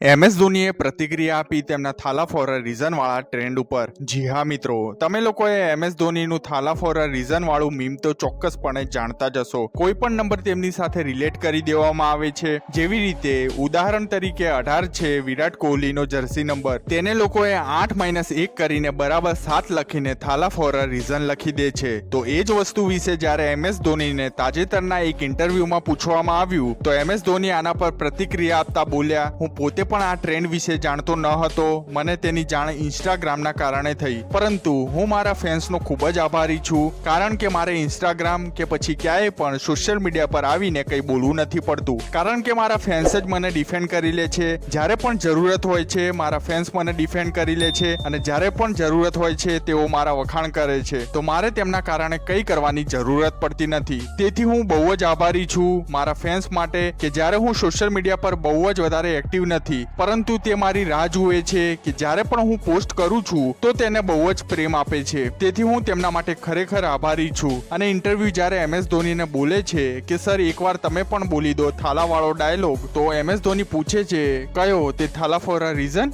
MS ધોનીએ પ્રતિક્રિયા આપી તેમના થાલા ફોર અ રીઝન વાળા ટ્રેન્ડ ઉપર. જી હા મિત્રો, તમે લોકોએ MS ધોનીનું થાલા ફોર અ રીઝન વાળું મીમ તો ચોક્કસપણે જાણતા જ હશો. કોઈ પણ નંબર તેમની સાથે રિલેટ કરી દેવામાં આવે છે. જેવી રીતે ઉદાહરણ તરીકે 18 છે વિરાટ કોહલીનો જર્સી નંબર, તેને લોકોએ 8-1 કરીને બરાબર 7 લખીને થાલા ફોર અ રીઝન લખી દે છે. તો એ જ વસ્તુ વિશે જ્યારે MS ધોનીને તાજેતરના એક ઇન્ટરવ્યુમાં પૂછવામાં આવ્યું તો MS ધોની આના પર પ્રતિક્રિયા આપતા બોલ્યા, હું પોતે પણ આ ટ્રેન્ડ વિશે જાણતો ન હતો. મને તેની જાણ ઇન્સ્ટાગ્રામના કારણે થઈ, પરંતુ હું મારા ફેન્સનો ખૂબ જ આભારી છું, કારણ કે મારે ઇન્સ્ટાગ્રામ કે પછી ક્યાંય પણ સોશિયલ મીડિયા પર આવીને કંઈ બોલવું નથી પડતું, કારણ કે મારા ફેન્સ જ મને ડિફેન્ડ કરી લે છે. જ્યારે પણ જરૂરત હોય છે મારા ફેન્સ મને ડિફેન્ડ કરી લે છે, અને જ્યારે પણ જરૂરત હોય છે તેઓ મારા વખાણ કરે છે. તો મારે તેમના કારણે કંઈ કરવાની જરૂરત પડતી નથી. તેથી હું બહુ જ આભારી છું મારા ફેન્સ માટે કે જ્યારે હું સોશિયલ મીડિયા પર બહુ જ વધારે એક્ટિવ નથી, પરંતુ તે મારી રાહ જુએ છે કે જ્યારે પણ હું પોસ્ટ કરું છું તો તેને બહુ જ પ્રેમ આપે છે. તેથી હું તેમના માટે ખરેખર આભારી છું. અને ઇન્ટરવ્યુ જ્યારે MS ધોનીને બોલે છે કે સર એકવાર તમે પણ બોલી દો થાલાવાળો ડાયલોગ, તો MS ધોની પૂછે છે કયો, તે થાલા ફોર અ રીઝન.